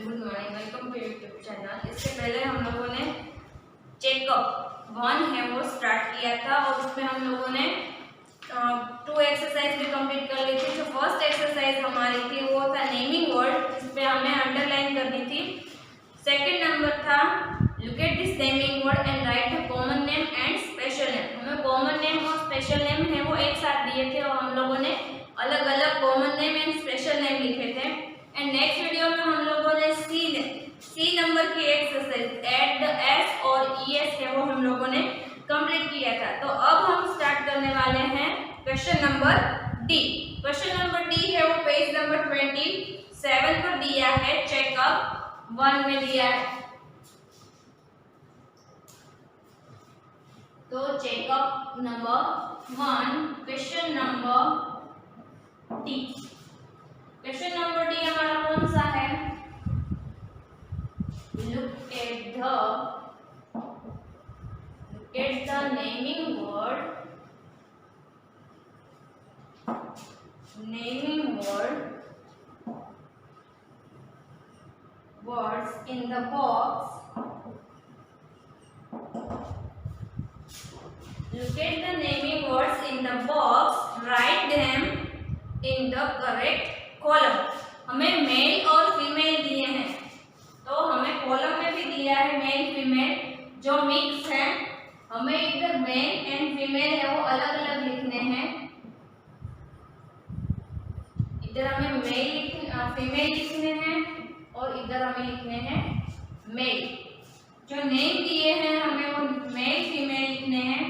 Good morning, welcome to YouTube channel. इससे पहले हम लोगों ने चेकअप 1 है वो स्टार्ट किया था और उसमें हम लोगों ने 2 एक्सरसाइज भी कंप्लीट कर ली थी। जो फर्स्ट एक्सरसाइज हमारी थी वो था नेमिंग वर्ड, जिस पे हमें अंडरलाइन करनी थी। सेकंड नंबर था look at this naming word and right the common name and special name. हमें कॉमन नेम और स्पेशल नेम है वो एक साथ दिए थे और हम लोगों ने अलग अलग common name and special name लिखे थे। एंड नेक्स्ट वीडियो में हम लोगों ने सी नंबर की एक्सरसाइज एट द एस और ईएस है वो हम लोगों ने कंप्लीट किया था। तो अब हम स्टार्ट करने वाले हैं question number D. Question number D है वो पेज नंबर 27 पर दिया है, चेकअप 1 में दिया है। तो checkup number 1 question number D. Question number D हमारा कौन सा है? Look at the naming words in the box. Look at the naming words in the box. Write them in the correct column. हमें mail और female दिए हैं, तो हमें कॉलम में भी दिया है मेल फीमेल जो मिक्स है। हमें इधर मेल एंड फीमेल है वो अलग अलग लिखने हैं। इधर हमें फीमेल लिखने हैं और इधर हमें लिखने हैं मेल। जो नेम दिए हैं हमें वो मेल फीमेल लिखने हैं।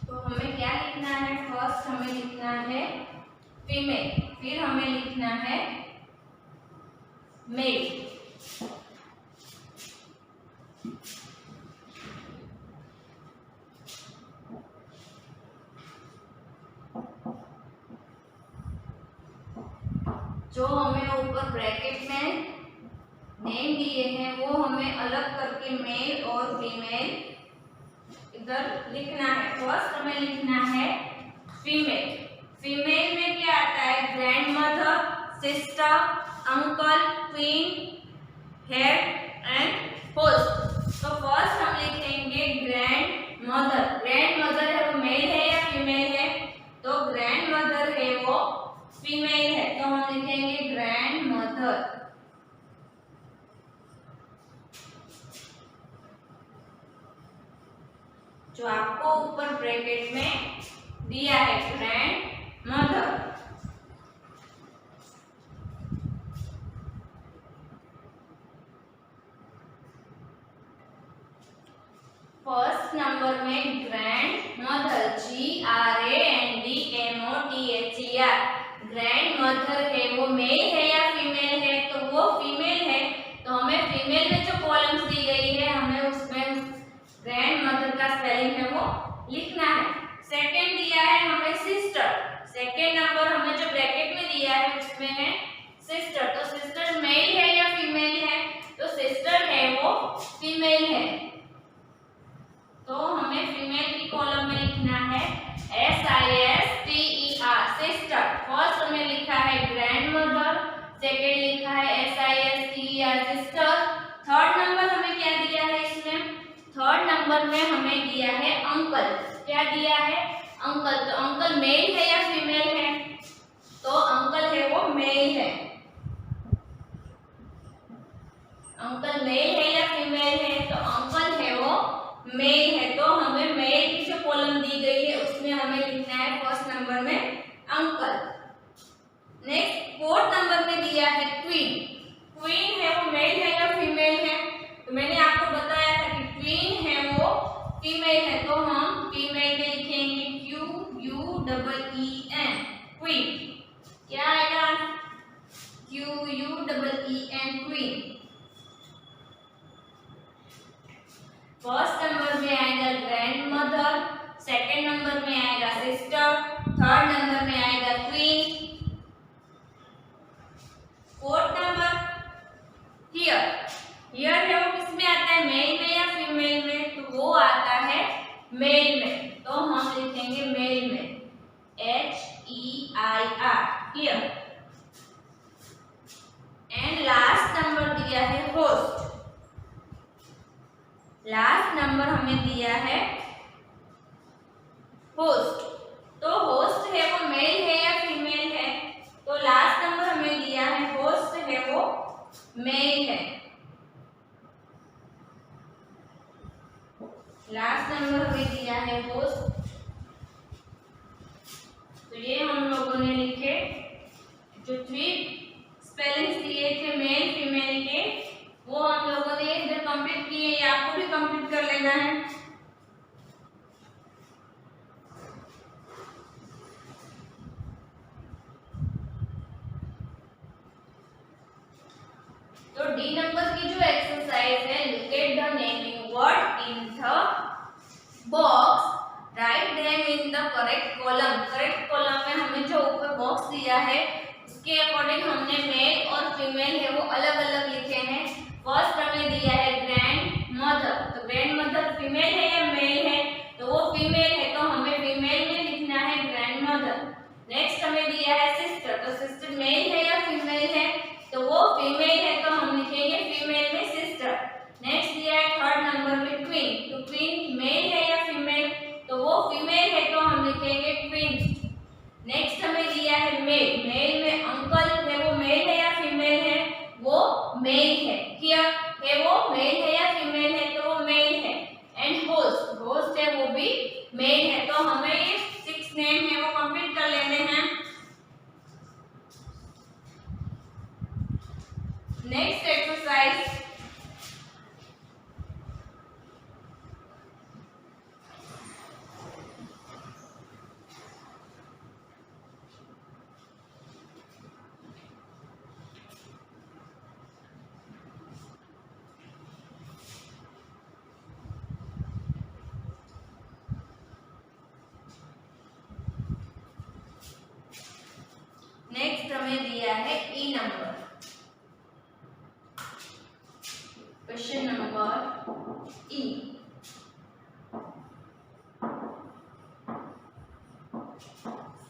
तो हमें क्या लिखना है? फर्स्ट हमें लिखना है फीमेल, फिर हमें लिखना है मेल। जो हमें ऊपर ब्रैकेट में नेम दिए हैं वो हमें अलग करके मेल और फीमेल इधर लिखना है। फर्स्ट हमें लिखना है फीमेल। फीमेल में क्या आता है? Grand mother, sister, uncle, queen, head and host. तो फर्स्ट हम लिखेंगे ग्रैंड मदर। ग्रैंड मदर है वो मेल है या फीमेल है? तो ग्रैंड मदर है वो फीमेल है, तो हम लिखेंगे ग्रैंड मदर। जो आपको ऊपर ब्रैकेट में दिया है ग्रैंड मदर। फर्स्ट नंबर में grand mother, GRANDMOTHER। Grand mother है वो मेल है या फीमेल है? तो वो फीमेल है, तो हमें फीमेल में जो कॉलम्स दी गई है हमें उसमें ग्रैंड मदर का स्पेलिंग है वो लिखना है। सेकंड दिया है हमें सिस्टर। सेकंड नंबर हमें जो ब्रैकेट में दिया है उसमें है सिस्टर। तो सिस्टर मेल है या फीमेल है? तो सिस्टर है वो फीमेल है, तो हमें फीमेल की कॉलम में लिखना है SISTER सिस्टर। फर्स्ट हमें लिखा है ग्रैंड मदर, सेकेंड लिखा है SISTER सिस्टर। थर्ड नंबर हमें क्या दिया अंकल, क्या दिया है अंकल, तो अंकल मेल है या फीमेल है, तो अंकल है वो मेल है। अंकल मेल है या फीमेल है, तो अंकल है वो मेल है। तो हमें मेल की जो कॉलम दी गई है उसमें हमें लिखना है फर्स्ट नंबर में अंकल। नेक्स्ट फोर्थ नंबर में दिया है क्वीन। क्वीन है वो मेल है या फीमेल है, तो मैंने आपको बताया था कि क्वीन है वो फीमेल है, तो हम फीमेल में लिखेंगे QUEEN क्वीन। क्या आएगा QUEEN क्वीन। फर्स्ट नंबर में आएगा ग्रैंड मदर, सेकेंड नंबर में आएगा सिस्टर, थर्ड नंबर में आएगा queen, fourth number here. Here है वो किसमें आता है, मेल में या फीमेल में, तो वो आता है मेल में, तो हम लिखेंगे मेल में HEIR here. And last number दिया है होस्ट। लास्ट नंबर हमें दिया है होस्ट, तो होस्ट है वो मेल है या फीमेल है, तो लास्ट नंबर हमें दिया है होस्ट है वो मेल है। लास्ट नंबर हमें दिया है होस्ट, तो ये हम लोगों ने लिखे जो 3 स्पेलिंग्स दिए थे मेल फीमेल के, वो हम लोगों ने इधर कंप्लीट किए, ये आपको भी कंप्लीट कर लेना है। तो डी नंबर की जो एक्सरसाइज है, look at the naming word in the box, write them in the correct column. Correct column में हमें जो ऊपर बॉक्स दिया है उसके अकॉर्डिंग हमने मेल और फीमेल है वो अलग अलग लिखे हैं। फर्स्ट हमें दिया है ग्रैंड मदर, तो ग्रैंड मदर फीमेल है या मेल है, तो वो फीमेल है, तो हमें फीमेल में लिखना है ग्रैंड मदर। नेक्स्ट हमें दिया है सिस्टर, तो सिस्टर मेल है या फीमेल है, तो वो फीमेल है, तो हम लिखेंगे फीमेल में सिस्टर। नेक्स्ट दिया है थर्ड नंबर में क्वीन, तो क्वीन मेल है या फीमेल, तो वो फीमेल है, तो हम लिखेंगे क्वीन। नेक्स्ट हमें दिया है मेल, मेल में अंकल है वो मेल है या फीमेल है, वो मेल है। क्या है वो मेल है या फीमेल है, तो वो मेल है। एंड होस्ट, होस्ट है वो भी मेल है, तो हमें ये 6 नेम है वो कंप्लीट कर लेने हैं। नेक्स्ट एक्सरसाइज, नेक्स्ट हमें दिया है E number. Question number E,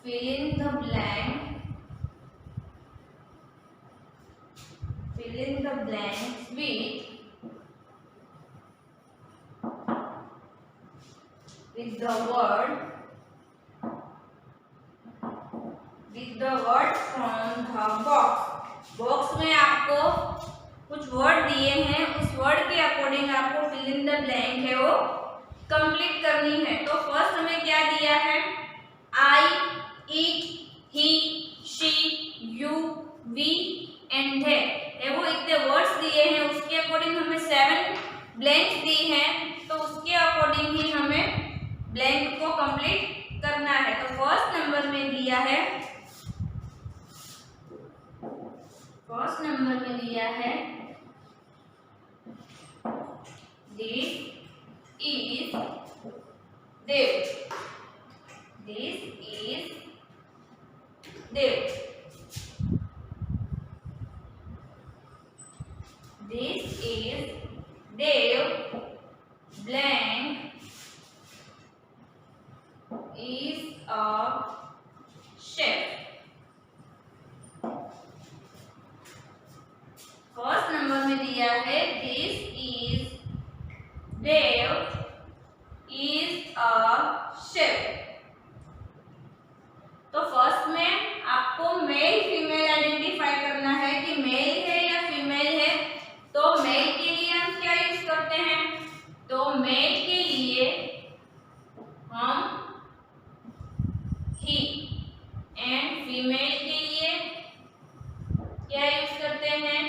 fill in the blank, fill in the blanks with the word from the box। Box में आपको कुछ वर्ड दिए हैं, उस वर्ड के अकॉर्डिंग आपको फिल इन द ब्लैंक है वो कंप्लीट करनी है। तो फर्स्ट हमें क्या दिया है, I, it, he, she, you, we and they है वो इतने वर्ड्स दिए हैं, उसके अकॉर्डिंग हमें 7 ब्लैंक्स दी हैं, तो उसके अकॉर्डिंग ही हमें ब्लैंक को कंप्लीट करना है। तो फर्स्ट नंबर में दिया है, फर्स्ट नंबर में दिया है this is Dev, this is Dev, this is Dev blank is a chef। First number में दिया है this is Dev is a chef. तो फर्स्ट में आपको मेल फीमेल आइडेंटिफाई करना है कि मेल है या फीमेल है। तो मेल के लिए हम क्या यूज करते हैं, तो मेल के लिए हम ही एंड फीमेल के लिए क्या यूज करते हैं,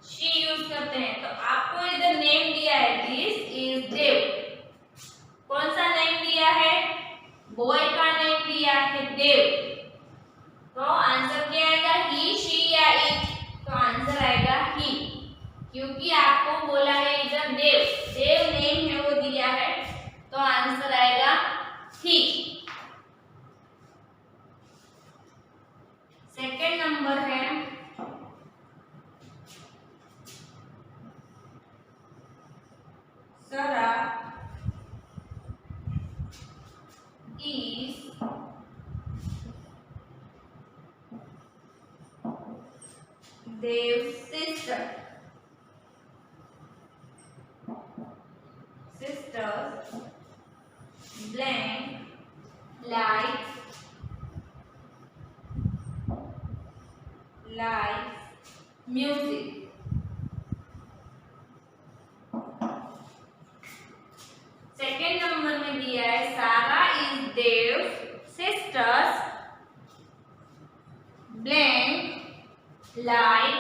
शी यूज करते हैं। तो आपको इधर नेम दिया है, दिस इज देव। कौन सा नेम दिया है, बॉय का नेम दिया है देव। तो आंसर क्या आएगा, ही शी या इट। तो आंसर आएगा ही, क्योंकि आपको बोला है इधर देव, देव नेम है वो दिया है, तो आंसर आएगा ही। सेकंड नंबर है Sara is Dev's sister. Sisters blank likes music. Second number में दिया है Sara is Dev sisters blank like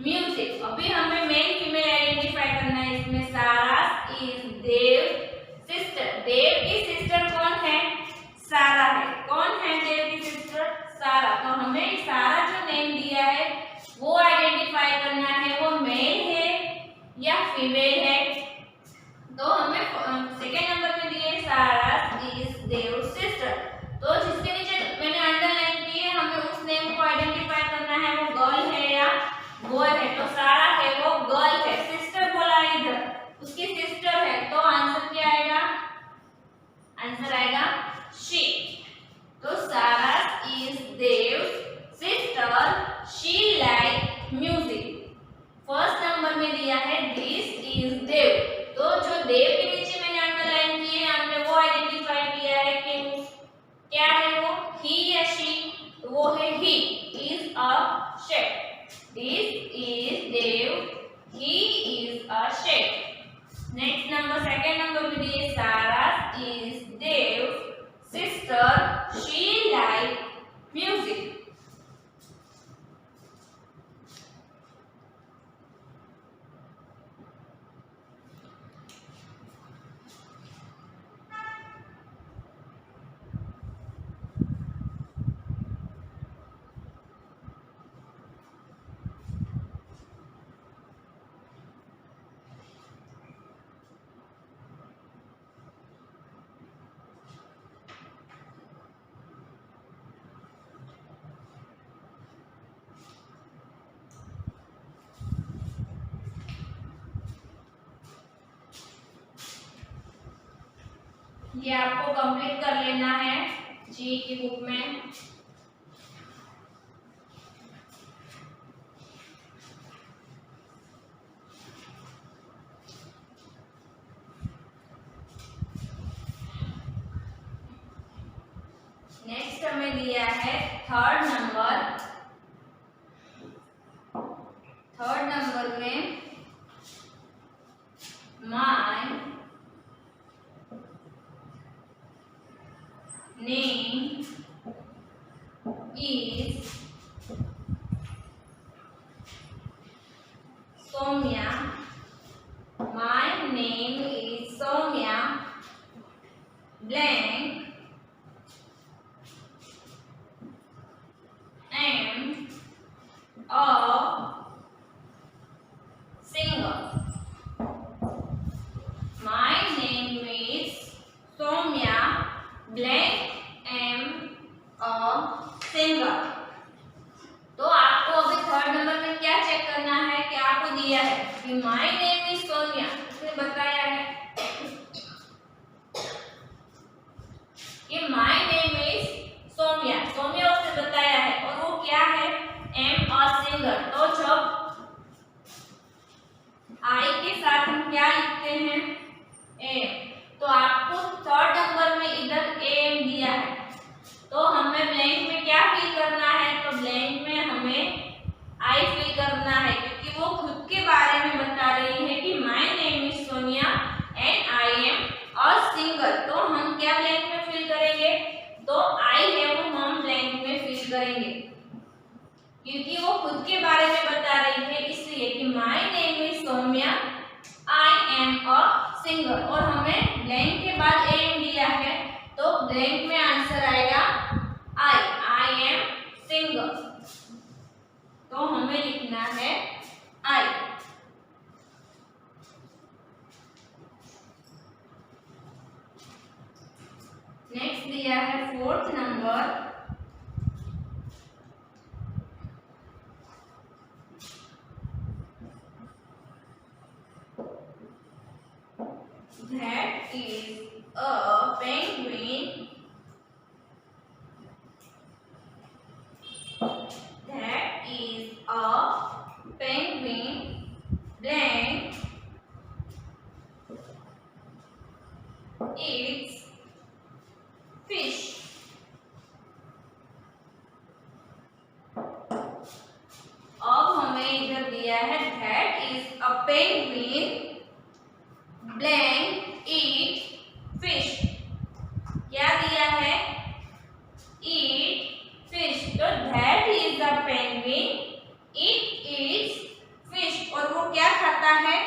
music. अभी हमें मेल फीमेल आइडेंटिफाई करना है इसमें। सारा इज देव सिस्टर, देव की सिस्टर कौन है, सारा है। कौन है देव की सिस्टर, सारा। तो हमें सारा जो नेम दिया है वो आइडेंटिफाई करना है, वो मेल है या फीमेल है। तो हमें सेकेंड नंबर में दिए सारा इज देव सिस्टर। तो जिसके नीचे मैंने अंडरलाइन की है, हमें उस नेम को आइडेंटिफाई करना है, वो गर्ल है या बॉय है। तो सारा है वो गर्ल है, सिस्टर बोला है इधर, उसकी सिस्टर है। तो आंसर क्या आएगा, आंसर आएगा शी। तो Sara is Dev sister, she like music. First number में दिया है दिस इज देव। तो जो देव के नीचे मैंने अंडरलाइन किए हैं, हमने वो आइडेंटिफाई किया है कि क्या है वो, ही या शी। तो वो है he is a chef. This is Dev, he is a chef. Next number, second number में दिए Sara is Dev sister, she like music. ये आपको कंप्लीट कर लेना है जी की बुक में। नेक्स्ट हमें दिया है थर्ड नंबर। थर्ड नंबर में my name is Saumya. My name is Saumya blank am a singer. My name is Soumya blank am a singer. तो आपको अभी थर्ड नंबर में क्या चेक करना है कि आपको दिया है कि माय नेम इज सोम्या, उसने बताया है कि my name is Saumya, Saumya उसने बताया है, और वो क्या है, एम अ सिंगर। तो जब आई के साथ हम क्या लिखते हैं, ए। तो आपको थर्ड नंबर में इधर ए दिया है fourth number, that is a penguin. That is a penguin blank eats fish. अब हमें इधर दिया है that is a penguin blank eat fish. क्या दिया है? eat fish. तो that is a penguin it eats fish. और वो क्या खाता है?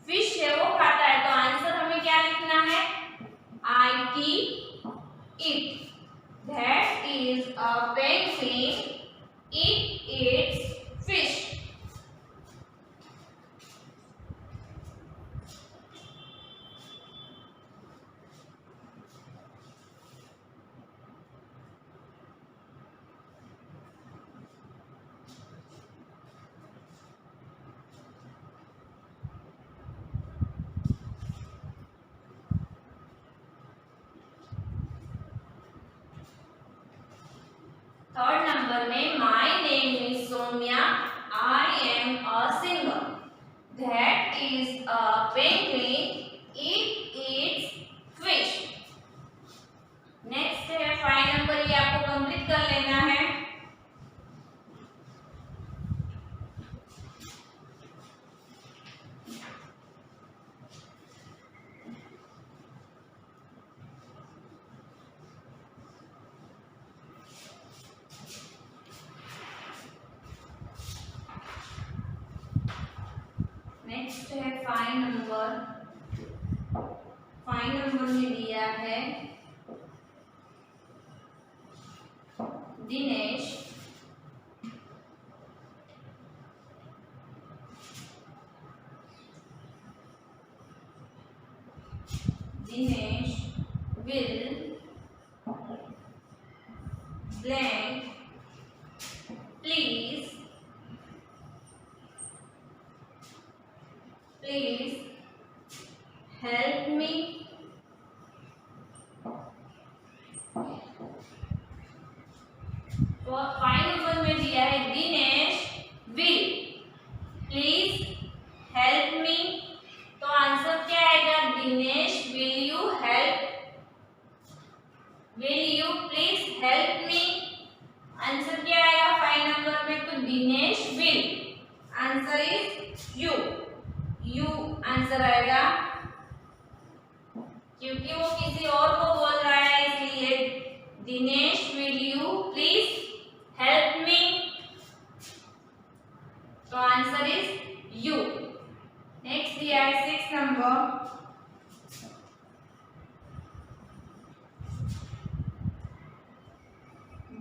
फिश है वो खाता है. तो आंसर हमें क्या लिखना है? it. That is a penguin it eats fish. Third number में my name is Somya I am a singer. That is a penguin it eats fish. Next है 5 नंबर, ये आपको कंप्लीट कर लेना है. नेक्स्ट है 5 नंबर. 5 नंबर में दिया है Dinesh will blank please help me. तो 5 नंबर में दिया है Dinesh will please help me. तो आंसर क्या आएगा? Dinesh will you please help me. Answer क्या आएगा 5 नंबर में? तो Dinesh will. Answer is you answer आएगा, क्योंकि वो किसी और को बोल रहा है इसलिए. Dinesh will you please help me. तो आंसर इज यू. नेक्स्ट दिया है 6 number.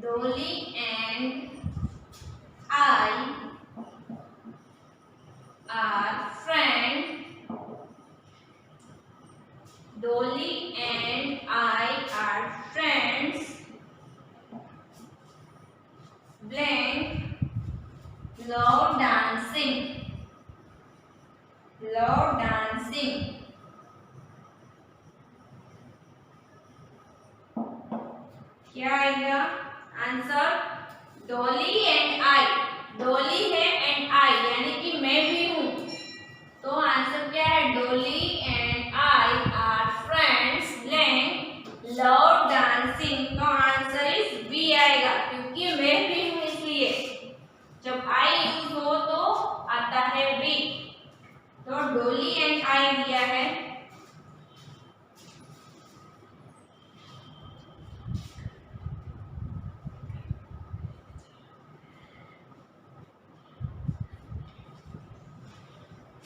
Dolly and I are friends. Dolly and I are friends. Blank love dancing. Love dancing. क्या आएगा आंसर? डॉली एंड आई. डॉली है एंड आई यानी कि मैं भी हूं. तो आंसर क्या है? Dolly and I are friends blank love dancing. तो आंसर इज बी आएगा, क्योंकि मैं भी हूं इसलिए. जब आई यूज हो तो आता है बी. तो डॉली एंड आई दिया है.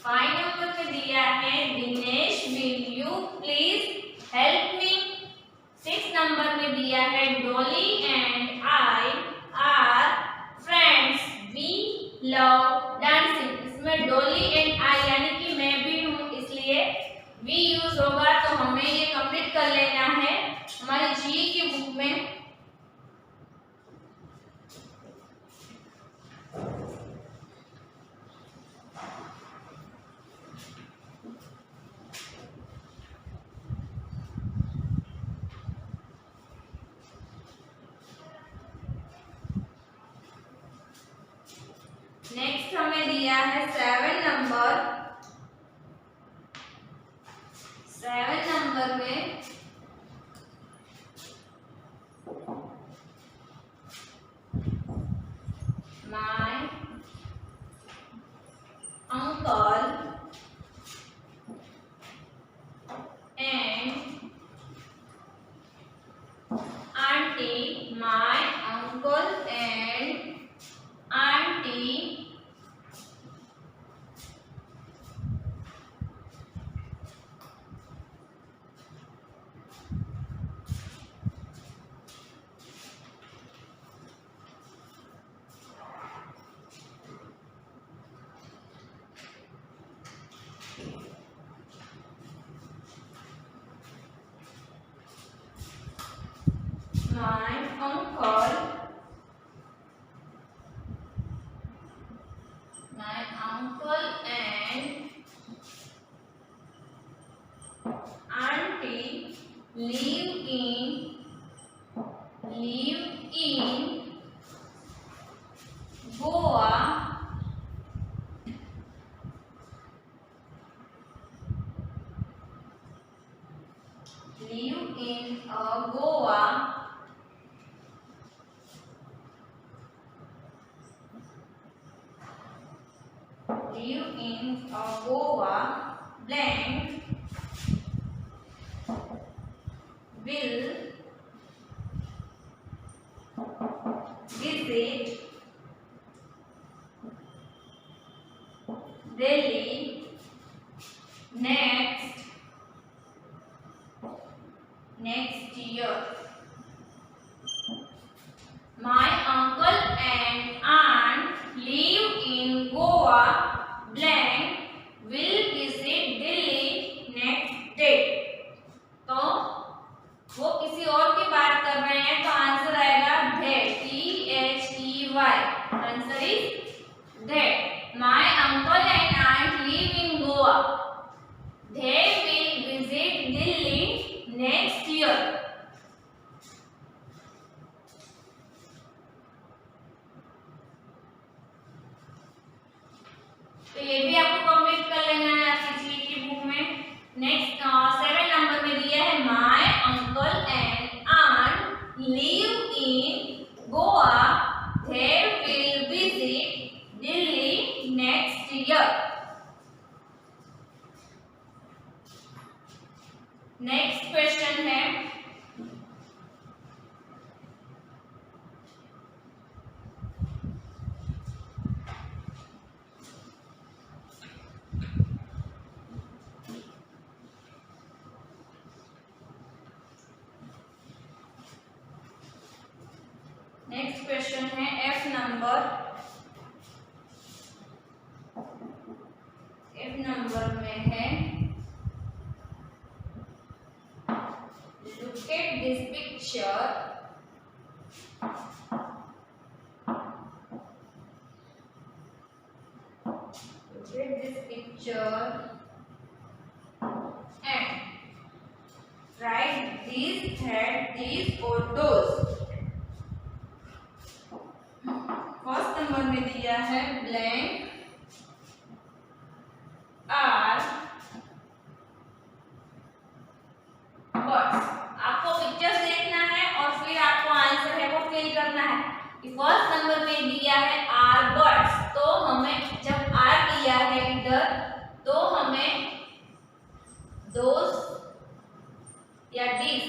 फाइव नंबर में दिया है Dinesh will you please help me. 6 number में दिया है Dolly and I are friends we love dancing. इसमें डॉली एंड आई यानी कि मैं भी हूँ इसलिए वी यूज होगा. तो हमें ये कंप्लीट कर लेना है. हमारी जी की दिया है 7 नंबर। 7 नंबर में my uncle and auntie, my uncle and auntie my uncle and auntie live in Goa. Live in Goa. Live in Goa. Blank will visit Delhi next year. My uncle and aunt live in Goa. Blank will visit Delhi next day. तो वो किसी और की बात कर रहे हैं, तो आंसर आएगा that. THEY. Answer is that. My uncle and aunt live in Goa. They will visit Delhi next year. तो ये भी आपको कंप्लीट कर लेना है आपकी जी की बुक में। नेक्स्ट 7 नंबर में दिया है my uncle and aunt live in Goa, they will visit Delhi next year. Next question है F नंबर। F नंबर में है look at this picture, and write these, that, these or those। First number में दिया है blank are birds. आपको pictures देखना है और फिर आपको आंसर है वो फिल करना है। फर्स्ट नंबर में दिया है आर बर्ड्स, तो हमें जब आर दिया है इधर तो हमें दोस या दिस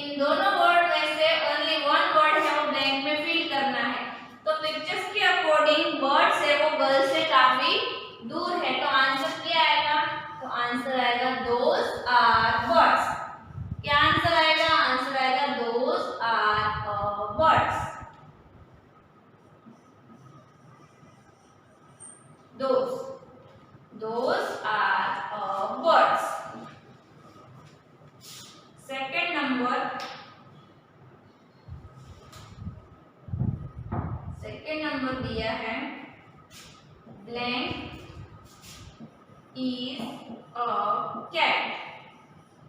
इन दोनों वर्ड में से ओनली वन वर्ड है वो ब्लैंक में फिल करना है। तो पिक्चर्स के अकॉर्डिंग बर्ड्स है वो गर्ल से काफी दूर है, तो आंसर क्या आएगा? तो आंसर आएगा दोस आर बर्ड्स। क्या आंसर आएगा? आंसर आएगा those are birds. Those are birds. Second number दिया है ब्लैंक इज अ कैट।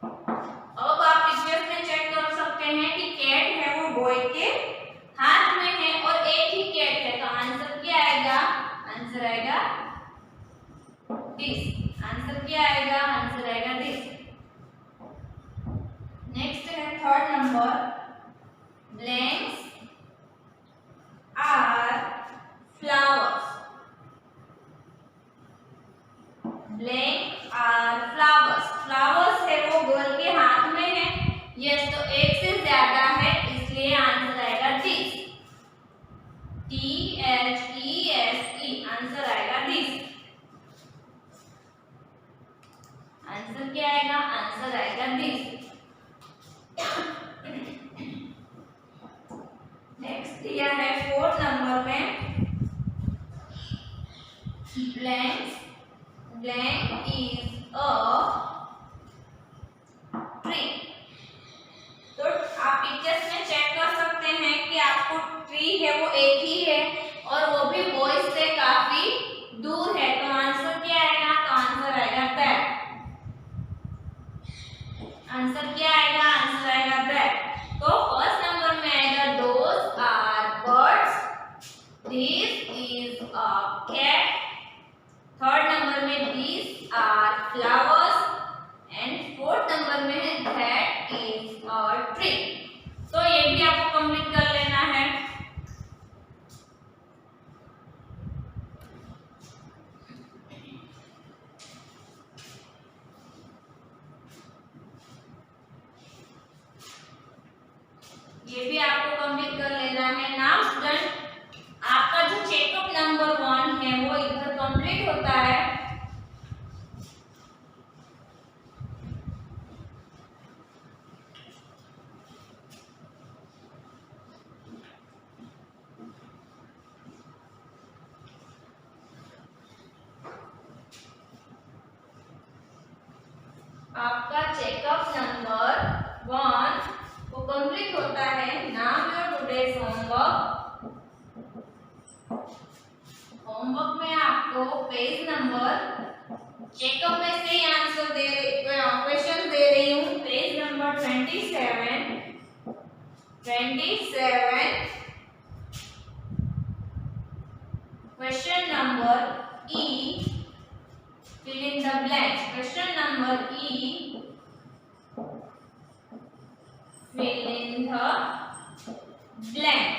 अब आप पिक्चर्स में चेक कर सकते हैं कि कैट है वो बॉय के हाथ में है और एक ही कैट है, तो आंसर क्या आएगा? आंसर आंसर आएगा दिस। आंसर क्या आएगा? आंसर आएगा दिस। नेक्स्ट है third number, blanks are flowers. Blank are flowers. Flowers है वो गर्ल के हाथ में है। यस, तो एक से ज्यादा है इसलिए आंसर आएगा दिस। THESE आंसर आएगा दिस। आंसर क्या आएगा? आंसर आएगा दिस। नेक्स्ट दिया है फोर्थ नंबर में, blank is a tree। तो आप पिक्चर्स में चेक कर सकते हैं कि आपको ट्री है वो एक ही है और वो भी बॉयज से काफी दूर है। तो आंसर क्या आएगा? तो आंसर आएगा दैट। आंसर क्या आएगा? आंसर आएगा दैट। तो फर्स्ट नंबर में आएगा those are birds, this is a cat. Third number में these are flowers and fourth number में है दैट इज अ ट्री। तो ये भी आपको कंप्लीट कर लेना है। ये भी आपको कंप्लीट कर लेना है। नाउ स्टूडेंट, आपका जो चेकअप नंबर 1 है वो इधर कंप्लीट होता है। आपका चेकअप नंबर 1 वो कंप्लीट होता है। नाउ योर टुडेस होमवर्क में आपको पेज नंबर, चेकअप में से ही आंसर दे क्वेश्चन दे रही हूँ। Page number 27 question number E, fill in the blanks। Question number E, fill in the blank।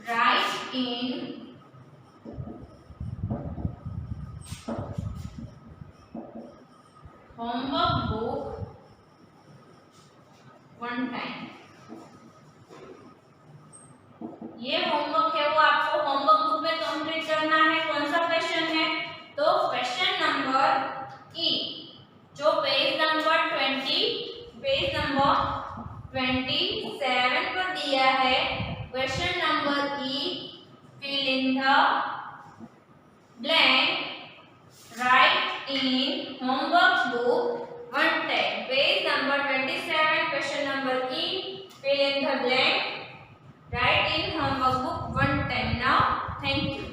Write in homework book one time। ये homework है वो आपको होमवर्क बुक में कंप्लीट करना है। कौन सा क्वेश्चन है? तो क्वेश्चन नंबर E, जो पेज नंबर 27 पर दिया है। Question number E, fill in the blank, write in homework book one time। Page number 27 question number E, fill in the blank, write in homework book one time। Now, thank you.